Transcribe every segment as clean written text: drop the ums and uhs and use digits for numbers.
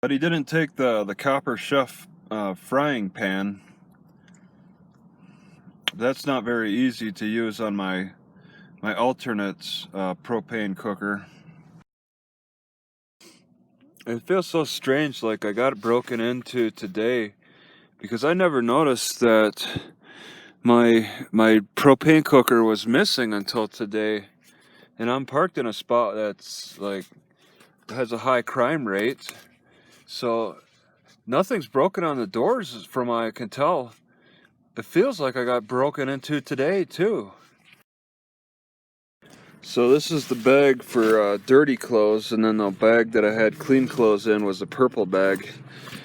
But he didn't take the copper chef frying pan. That's not very easy to use on my alternates propane cooker. It feels so strange, like I got it broken into today, because I never noticed that my propane cooker was missing until today. And I'm parked in a spot that's like has a high crime rate, so nothing's broken on the doors from what I can tell. It feels like I got broken into today too. So this is the bag for dirty clothes, and then the bag that I had clean clothes in was the purple bag,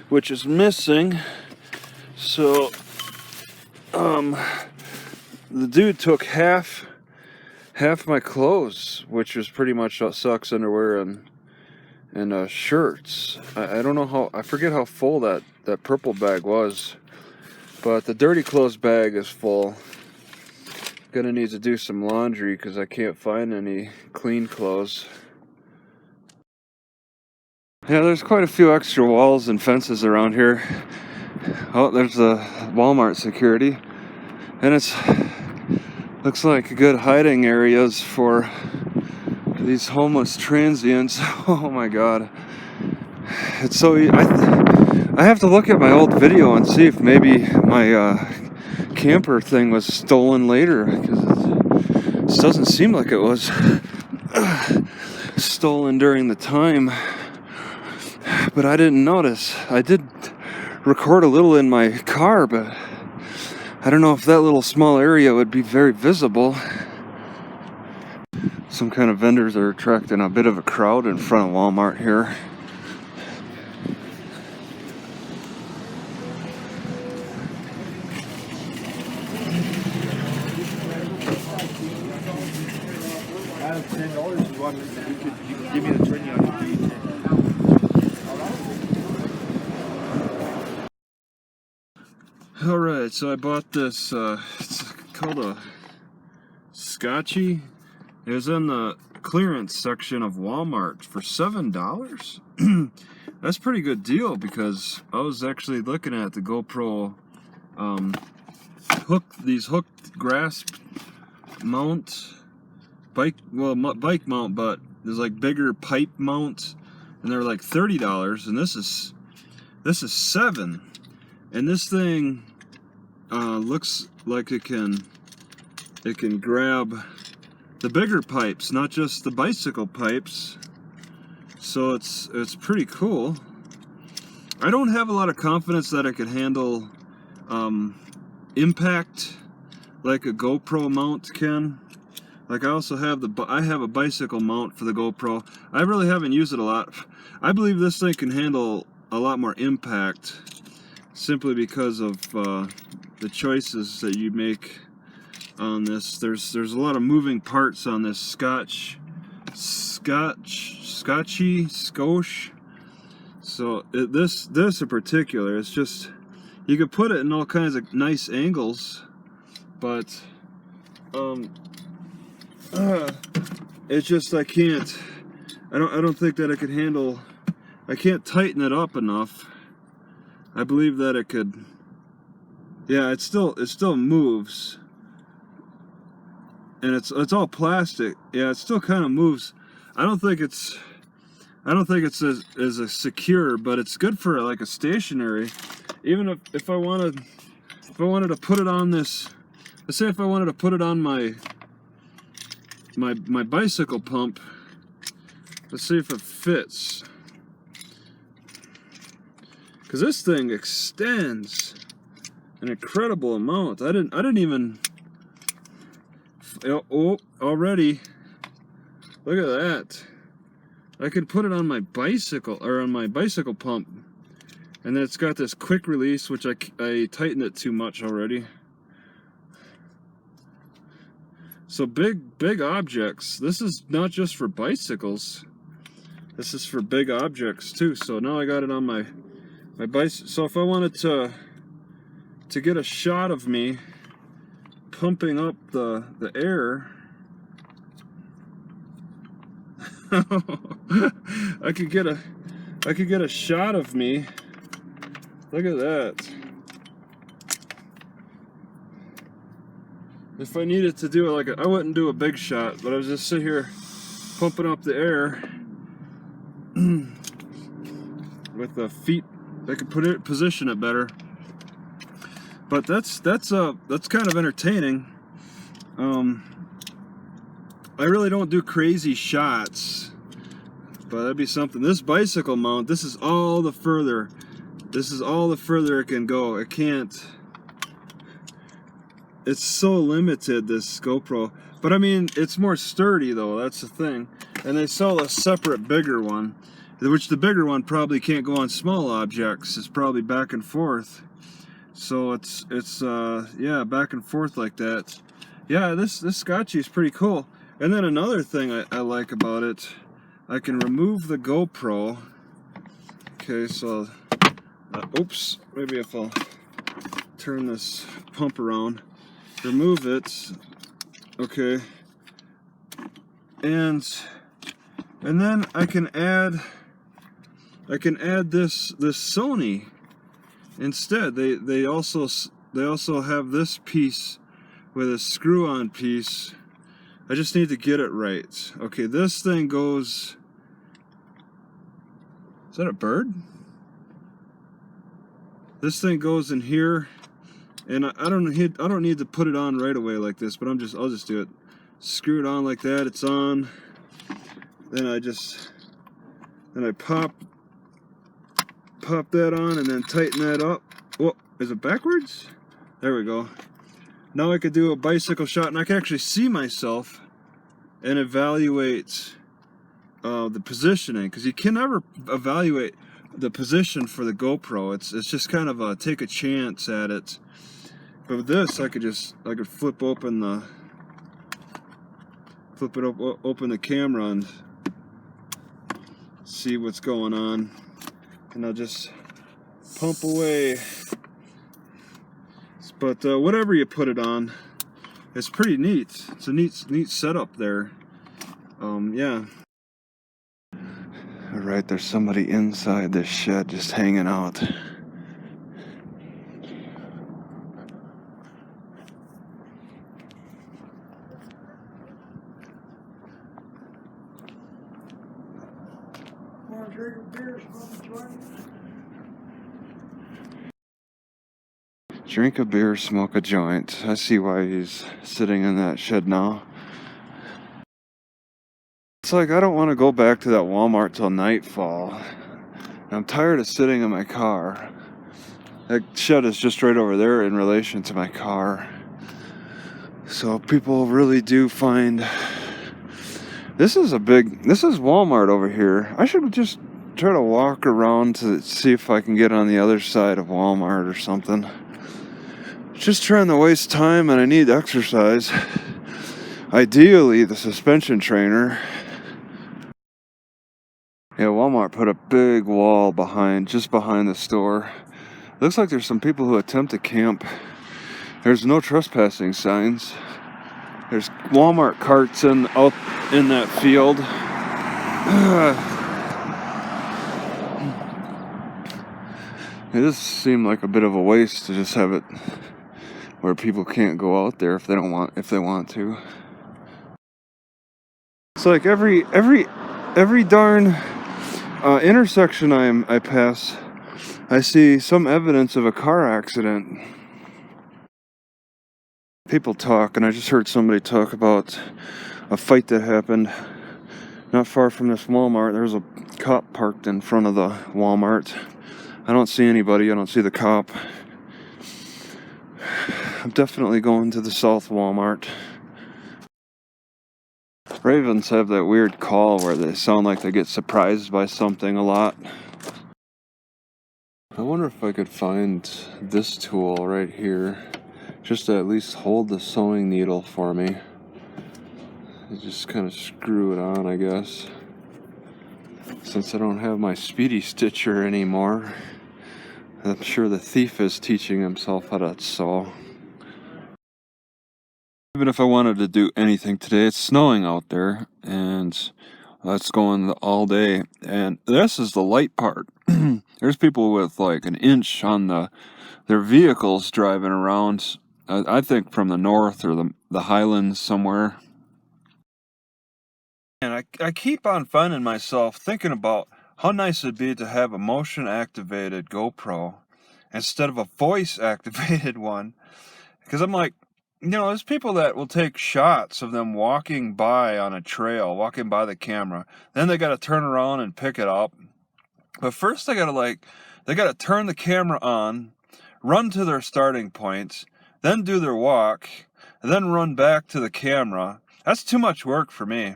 which is missing. So the dude took half my clothes, which was pretty much socks, underwear, and shirts. I don't know how, I forget how full that purple bag was, but the dirty clothes bag is full. Gonna need to do some laundry because I can't find any clean clothes. Yeah, there's quite a few extra walls and fences around here. Oh, there's the Walmart security, and it's looks like good hiding areas for these homeless transients. Oh my god, it's so I have to look at my old video and see if maybe my camper thing was stolen later, because it doesn't seem like it was stolen during the time, but I didn't notice. I did record a little in my car, but I don't know if that little small area would be very visible. Some kind of vendors are attracting a bit of a crowd in front of Walmart here. I have $10. You want me to, you could give me the 20 on your feet. Alright, so I bought this, it's called a Scoche. It was in the clearance section of Walmart for $7. That's a pretty good deal, because I was actually looking at the GoPro these hooked grasp mount bike mount, but there's like bigger pipe mounts, and they're like $30, and this is $7, and this thing looks like it can grab the bigger pipes, not just the bicycle pipes. So it's pretty cool. I don't have a lot of confidence that it could handle impact like a GoPro mount can. Like, I also have I have a bicycle mount for the GoPro. I really haven't used it a lot. I believe this thing can handle a lot more impact, simply because of the choices that you make on this. There's a lot of moving parts on this Scoche. So this in particular, it's just, you could put it in all kinds of nice angles, but it's just I don't think that it could handle. I can't tighten it up enough. I believe that it could. Yeah, it still moves, and it's all plastic. Yeah, it still kind of moves. I don't think it's as secure, but it's good for like a stationary. Even if I wanted to put it on this, let's say if I wanted to put it on my bicycle pump, let's see if it fits, because this thing extends an incredible amount. I didn't even, oh, already, look at that. I could put it on my bicycle, or on my bicycle pump, and then it's got this quick release, which I tightened it too much already. So big objects. This is not just for bicycles. This is for big objects too. So now I got it on my bicycle. So if I wanted to get a shot of me pumping up the air, I could get I could get a shot of me. Look at that. If I needed to do it I wouldn't do a big shot, but I was just sit here pumping up the air with the feet. I could position it better. But that's kind of entertaining. I really don't do crazy shots, but that'd be something. This bicycle mount, this is all the further it can go. It can't. It's so limited, this GoPro. But I mean, it's more sturdy though, that's the thing. And they sell a separate bigger one, which the bigger one probably can't go on small objects. It's probably back and forth. So it's yeah, back and forth like that. Yeah, this Scoche is pretty cool. And then another thing I like about it, I can remove the GoPro. Okay, so oops, maybe if I'll turn this pump around, remove it. Okay, and then I can add this Sony instead. They also have this piece with a screw-on piece. I just need to get it right. Okay, this thing goes. Is that a bird? This thing goes in here, and I don't need to put it on right away like this, but I'll just do it. Screw it on like that. It's on. Then I pop that on and then tighten that up. Whoa, is it backwards? There we go. Now I could do a bicycle shot, and I can actually see myself and evaluate the positioning, because you can never evaluate the position for the GoPro. It's just kind of take a chance at it. But with this, I could open the camera and see what's going on, and I'll just pump away. But whatever you put it on, it's pretty neat. It's a neat setup there. Yeah. All right, there's somebody inside this shed just hanging out. Drink a beer, smoke a joint. I see why he's sitting in that shed now. It's like I don't want to go back to that Walmart till nightfall. I'm tired of sitting in my car. That shed is just right over there in relation to my car. So people really do find... This is Walmart over here. I should just try to walk around to see if I can get on the other side of Walmart or something. Just trying to waste time, and I need exercise. Ideally, the suspension trainer. Yeah, Walmart put a big wall just behind the store. Looks like there's some people who attempt to camp. There's no trespassing signs. There's Walmart carts out in that field. It does seem like a bit of a waste to just have it where people can't go out there if they want to. It's like every darn intersection I pass, I see some evidence of a car accident. People talk, and I just heard somebody talk about a fight that happened not far from this Walmart. There's a cop parked in front of the Walmart. I don't see anybody. I don't see the cop. I'm definitely going to the South Walmart. Ravens have that weird call where they sound like they get surprised by something a lot. I wonder if I could find this tool right here, just to at least hold the sewing needle for me. I just kind of screw it on, I guess. Since I don't have my Speedy Stitcher anymore, I'm sure the thief is teaching himself how to sew. Even if I wanted to do anything today, it's snowing out there, and That's going all day. And this is the light part. There's people with like an inch on their vehicles driving around, I think from the north or the highlands somewhere. And I keep on finding myself thinking about how nice it'd be to have a motion activated GoPro instead of a voice activated one. Because I'm like, there's people that will take shots of them walking by on a trail, walking by the camera. Then they got to turn around and pick it up. But first they got to turn the camera on, run to their starting point, then do their walk, and then run back to the camera. That's too much work for me.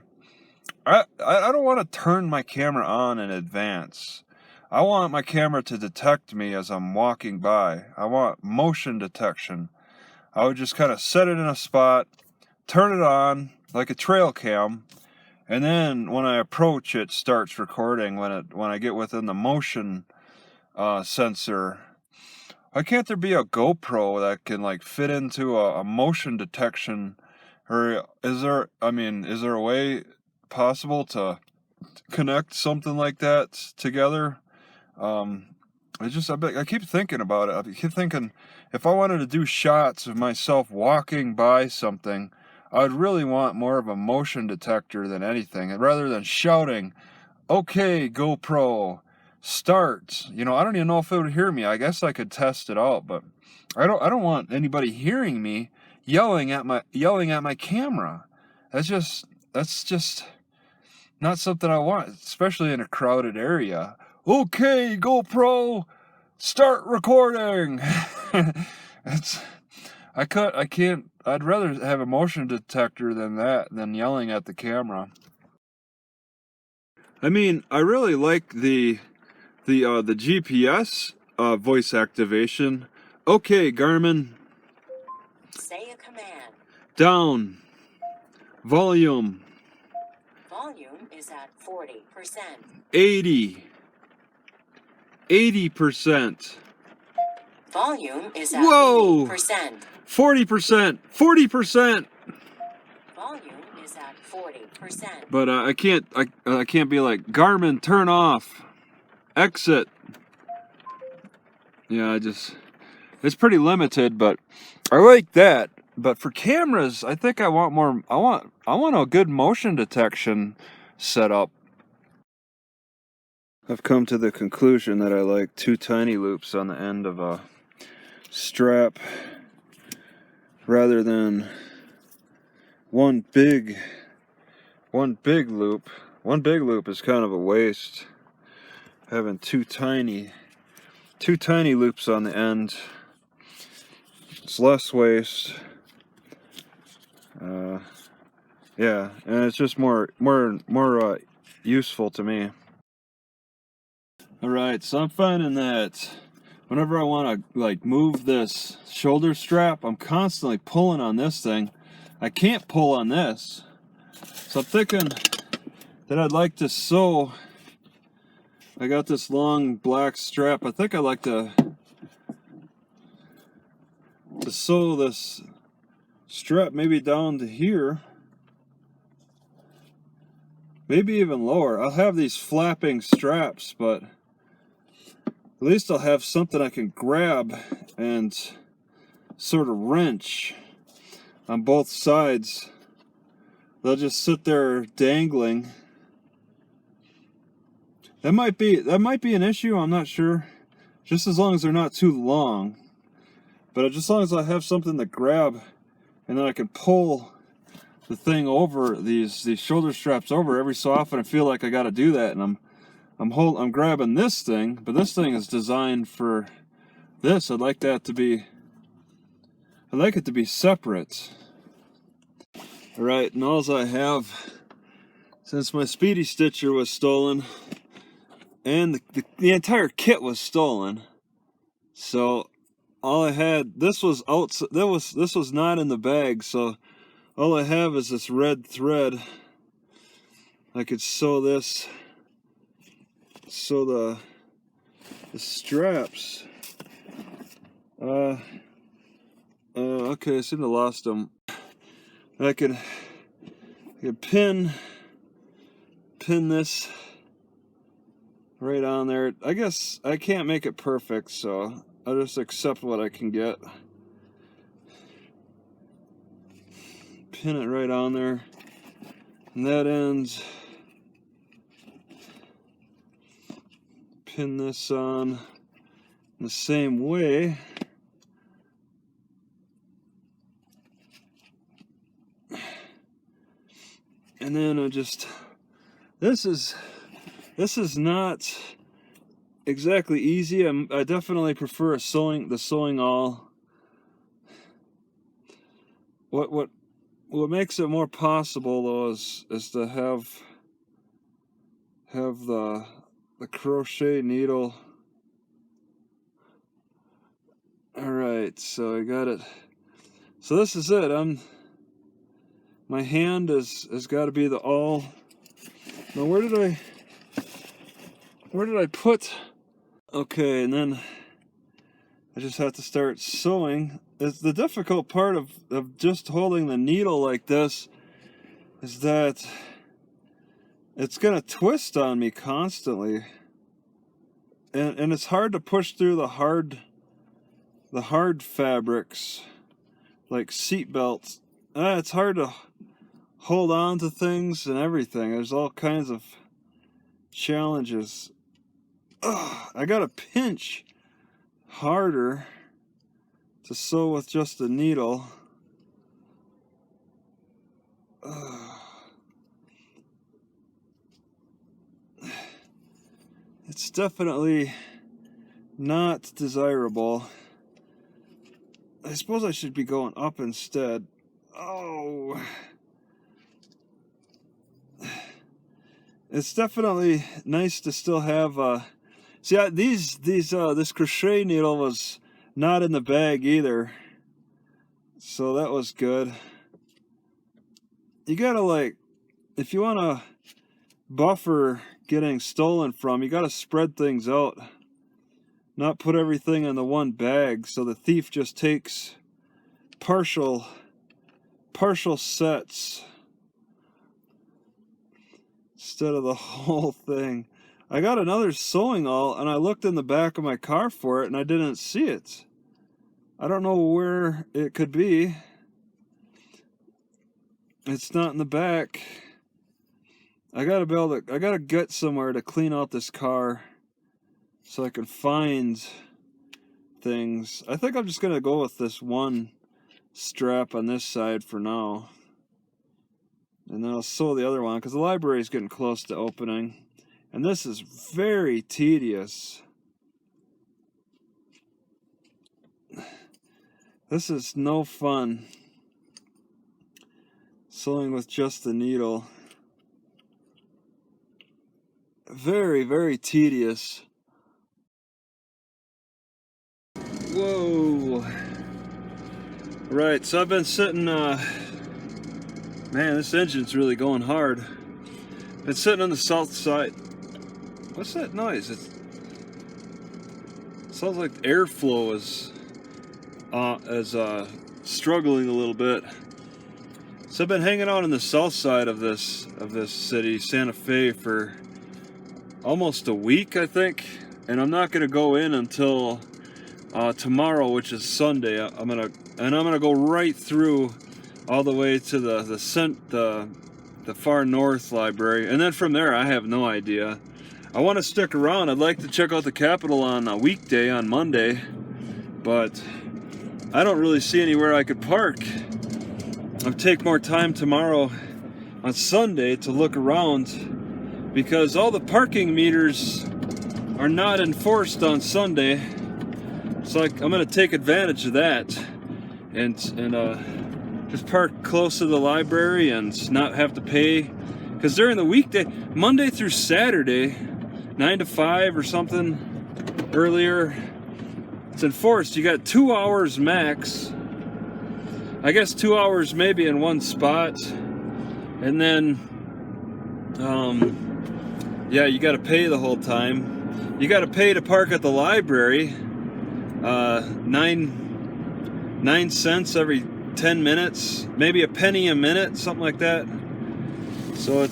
I don't want to turn my camera on in advance. I want my camera to detect me as I'm walking by. I want motion detection. I would just kind of set it in a spot, turn it on like a trail cam, and then when I approach, it starts recording when I get within the motion sensor. Why can't there be a GoPro that can like fit into a motion detection? Or is there a way possible to connect something like that together? I keep thinking about it. I keep thinking if I wanted to do shots of myself walking by something, I'd really want more of a motion detector than anything. And rather than shouting, "Okay, GoPro, start." I don't even know if it would hear me. I guess I could test it out, but I don't want anybody hearing me yelling at my camera. That's just not something I want, especially in a crowded area. "Okay, GoPro, start recording." I'd rather have a motion detector than yelling at the camera. I really like the GPS voice activation. "Okay, Garmin, say a command. Down. Volume. Volume is at 40%. 80%. Volume is at Whoa! 80%. 40%. 40%. Volume is at 40%. But I can't be like, "Garmin, turn off. Exit." Yeah, it's pretty limited, but I like that. But for cameras, I think I want more. I want a good motion detection setup. I've come to the conclusion that I like 2 tiny loops on the end of a strap rather than one big loop. One big loop is kind of a waste. Having two tiny loops on the end, it's less waste. Yeah, and it's just more useful to me. Alright, so I'm finding that whenever I want to like move this shoulder strap, I'm constantly pulling on this thing. I can't pull on this. So I'm thinking that I'd like to sew. I got this long black strap. I think I'd like to sew this strap maybe down to here. Maybe even lower. I'll have these flapping straps, but at least I'll have something I can grab and sort of wrench on both sides. They'll just sit there dangling. That might be an issue, I'm not sure. Just as long as they're not too long. But just as long as I have something to grab, and then I can pull the thing over, these shoulder straps over every so often. I feel like I got to do that, and I'm grabbing this thing, but this thing is designed for this. I'd like it to be separate. All right, and all I have, since my Speedy Stitcher was stolen, and the entire kit was stolen, so all I had, this was not in the bag, so all I have is this red thread. I could sew the straps. Okay, I seem to have lost them. I could pin pin this right on there. I guess I can't make it perfect, so I'll just accept what I can get. Pin it right on there. And that ends. Pin this on the same way. And then I just, this is not exactly easy. I definitely prefer the sewing awl. What makes it more possible though is to have the crochet needle. All right, so I got it. So this is it. My hand has got to be the awl. Now where did I put? Okay, and then I just have to start sewing. It's the difficult part of just holding the needle like this is that it's gonna twist on me constantly, and it's hard to push through the hard fabrics like seat belts. It's hard to hold on to things and everything. There's all kinds of challenges. I gotta pinch harder to sew with just a needle. It's definitely not desirable. I suppose I should be going up instead. Oh. It's definitely nice to still have see, this crochet needle was not in the bag either, so that was good. You gotta, like, if you want to buffer getting stolen from, you gotta spread things out, not put everything in the one bag so the thief just takes partial sets instead of the whole thing. I got another sewing awl and I looked in the back of my car for it and I didn't see it. I don't know where it could be. It's not in the back. I gotta get somewhere to clean out this car so I can find things. I think I'm just gonna go with this one strap on this side for now. And then I'll sew the other one because the library is getting close to opening. And this is very tedious. This is no fun. Sewing with just the needle. Very, very tedious. Whoa. Right, so I've been sitting, man, this engine's really going hard. Been sitting on the south side. What's that noise? It sounds like airflow is struggling a little bit. So I've been hanging out on the south side of this city, Santa Fe, for almost a week, I think. And I'm not gonna go in until tomorrow, which is Sunday. I'm gonna go right through all the way to the far north library, and then from there I have no idea. I want to stick around. I'd like to check out the Capitol on a weekday, on Monday, but I don't really see anywhere I could park. I'll take more time tomorrow on Sunday to look around because all the parking meters are not enforced on Sunday. So I'm going to take advantage of that and just park close to the library and not have to pay. Because during the weekday, Monday through Saturday, 9 to 5 or something earlier, it's enforced. You got 2 hours max. I guess 2 hours maybe in one spot. And then, yeah, you got to pay the whole time. You got to pay to park at the library. 9 cents every 10 minutes, maybe a penny a minute, something like that. So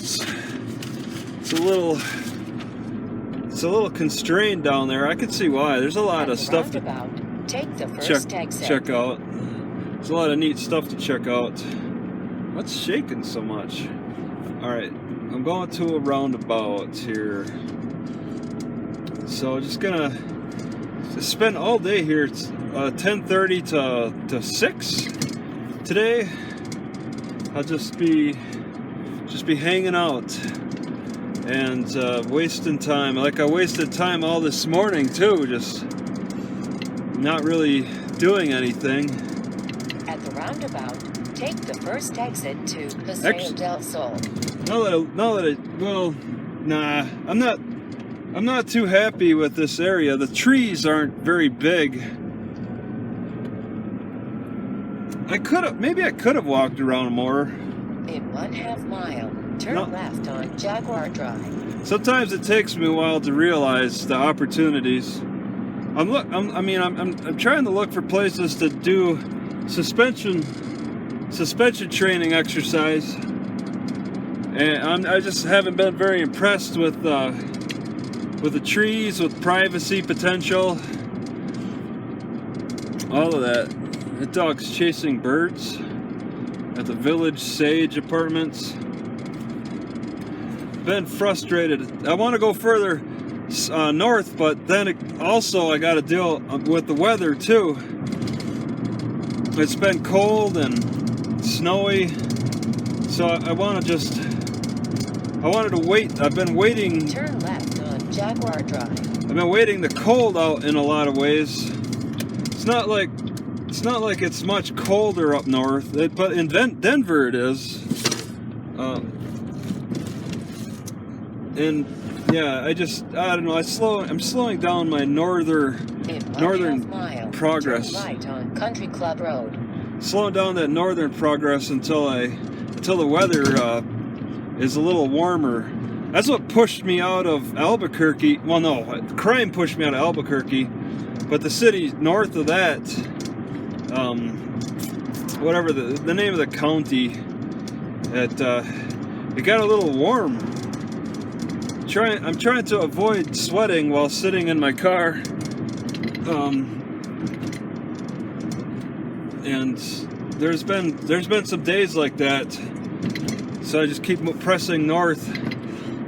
it's a little constrained down there. I can see why. There's a lot of stuff to take the first exit. check out. There's a lot of neat stuff to check out. What's shaking so much? Alright, I'm going to a roundabout here. So just gonna spend all day here. It's 10:30 to 6 today. I'll just be hanging out and wasting time. Like I wasted time all this morning too, just not really doing anything. At the roundabout, take the first exit to Paseo del Sol. I'm not too happy with this area. The trees aren't very big. Maybe I could have walked around more. In 1/2 mile, turn left on Jaguar Drive. Sometimes it takes me a while to realize the opportunities. I'm trying to look for places to do suspension training exercise, and I just haven't been very impressed with the trees, with privacy potential, all of that. The dog's chasing birds at the Village Sage Apartments. Been frustrated. I want to go further north, but then also I got to deal with the weather too. It's been cold and snowy, so I wanted to wait. I've been waiting. Turn left on Jaguar Drive. I've been waiting the cold out in a lot of ways. It's not like it's much colder up north, but in Denver it is. And yeah, I don't know. I'm slowing down my northern progress. Turn right on Country Club Road. Slowing down that northern progress until the weather is a little warmer. That's what pushed me out of Albuquerque. Well, no, crime pushed me out of Albuquerque, but the city north of that, whatever the name of the county, it got a little warm. I'm trying to avoid sweating while sitting in my car, and there's been some days like that, so I just keep pressing north.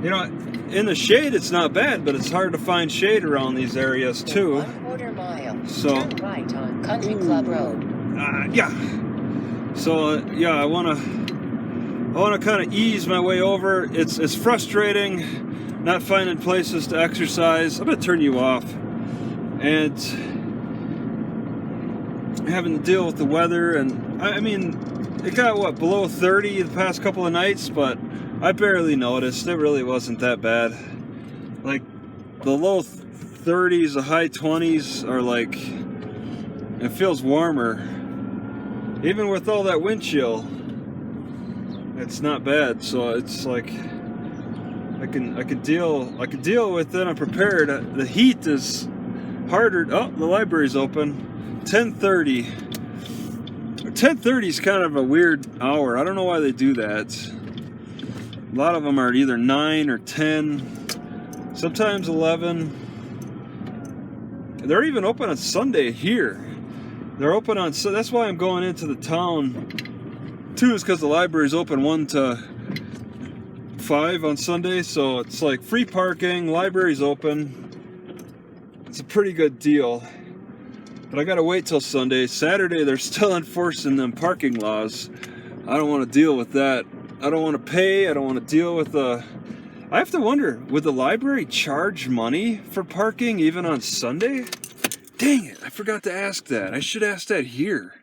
You know, in the shade it's not bad, but it's hard to find shade around these areas too. 1/4 mile. So turn right on Country Club Road. Yeah. So yeah, I wanna kind of ease my way over. It's frustrating not finding places to exercise. I'm gonna turn you off, and having to deal with the weather. And I mean, it got below 30 the past couple of nights, but I barely noticed. It really wasn't that bad. Like the low 30s, the high 20s are like, it feels warmer. Even with all that wind chill, it's not bad. So it's like I can deal with it. I'm prepared. The heat is harder. Oh, the library's open. 10:30. 10:30 is kind of a weird hour. I don't know why they do that. A lot of them are either 9 or 10, sometimes 11. They're even open on Sunday here. They're open on, so that's why I'm going into the town too, is because the library's open 1 to 5 on Sunday, so it's like free parking, library's open. It's a pretty good deal. But I gotta wait till Sunday. Saturday they're still enforcing them parking laws. I don't want to deal with that. I don't want to pay. I don't want to deal with I have to wonder, would the library charge money for parking even on Sunday? Dang it, I forgot to ask that. I should ask that here.